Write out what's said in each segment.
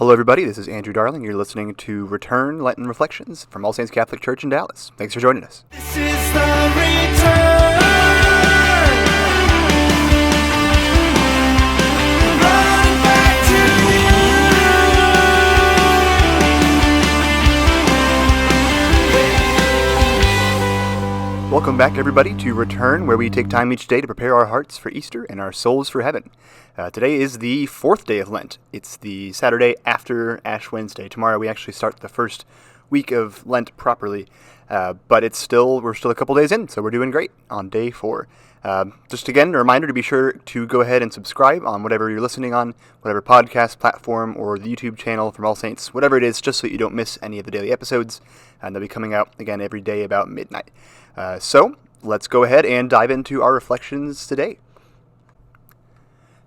Hello, everybody. This is Andrew Darling. You're listening to Return Lenten Reflections from All Saints Catholic Church in Dallas. Thanks for joining us. This is the return. Running back to you. Welcome back, everybody, to Return, where we take time each day to prepare our hearts for Easter and our souls for heaven. Today is the fourth day of Lent. It's the Saturday after Ash Wednesday. Tomorrow we actually start the first week of Lent properly, but we're still a couple days in, so we're doing great on day 4. Just again, a reminder to be sure to go ahead and subscribe on whatever you're listening on, whatever podcast platform or the YouTube channel from All Saints, whatever it is, just so you don't miss any of the daily episodes, and they'll be coming out again every day about midnight. So let's go ahead and dive into our reflections today.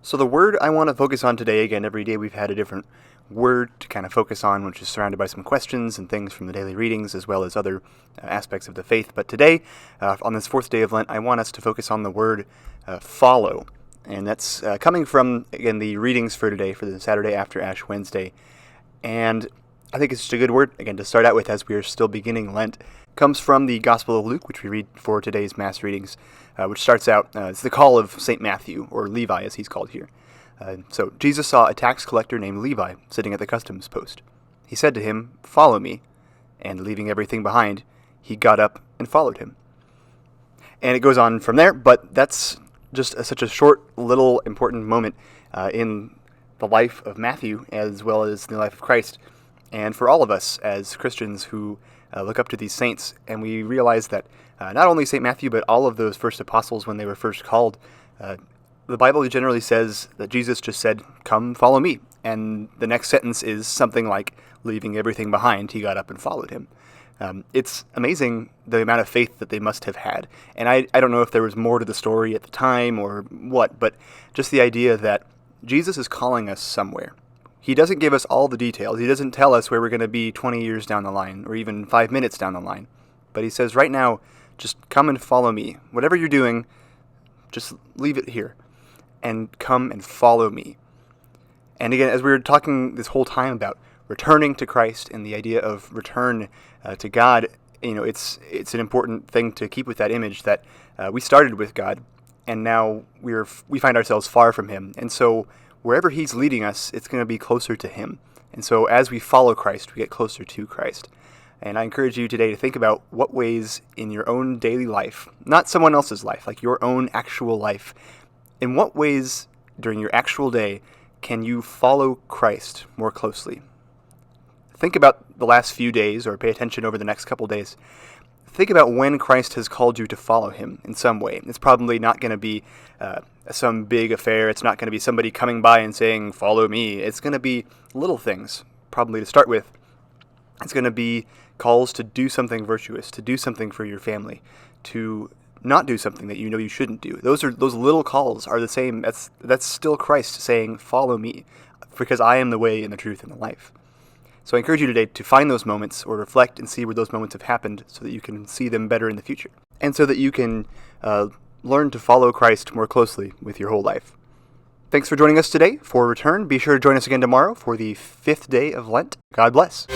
So the word I want to focus on today, again, every day we've had a different word to kind of focus on, which is surrounded by some questions and things from the daily readings, as well as other aspects of the faith. But today, on this fourth day of Lent, I want us to focus on the word follow. And that's coming from, again, the readings for today, for the Saturday after Ash Wednesday. And I think it's just a good word, again, to start out with as we are still beginning Lent. Comes from the Gospel of Luke, which we read for today's Mass readings, which starts out, it's the call of St. Matthew, or Levi as he's called here. So Jesus saw a tax collector named Levi sitting at the customs post. He said to him, "Follow me," and leaving everything behind, he got up and followed him. And it goes on from there, but that's just such a short, little, important moment in the life of Matthew, as well as the life of Christ, and for all of us as Christians who look up to these saints, and we realize that not only St. Matthew, but all of those first apostles, when they were first called, the Bible generally says that Jesus just said, "Come, follow me." And the next sentence is something like, leaving everything behind, he got up and followed him. It's amazing the amount of faith that they must have had. And I don't know if there was more to the story at the time or what, but just the idea that Jesus is calling us somewhere. He doesn't give us all the details. He doesn't tell us where we're going to be 20 years down the line or even 5 minutes down the line. But he says, right now, just come and follow me. Whatever you're doing, just leave it here and come and follow me. And again, as we were talking this whole time about returning to Christ and the idea of return to God, it's an important thing to keep with that image that we started with God, and now we find ourselves far from him. And so wherever he's leading us, it's going to be closer to him. And so as we follow Christ, we get closer to Christ. And I encourage you today to think about what ways in your own daily life, not someone else's life, like your own actual life, in what ways during your actual day can you follow Christ more closely? Think about the last few days, or pay attention over the next couple days. Think about when Christ has called you to follow him in some way. It's probably not going to be some big affair. It's not going to be somebody coming by and saying, "Follow me." It's going to be little things, probably to start with. It's going to be calls to do something virtuous, to do something for your family, to not do something that you know you shouldn't do. Those little calls are the same. That's still Christ saying, "Follow me, because I am the way and the truth and the life." So I encourage you today to find those moments or reflect and see where those moments have happened so that you can see them better in the future. And so that you can learn to follow Christ more closely with your whole life. Thanks for joining us today for Return. Be sure to join us again tomorrow for the 5th day of Lent. God bless.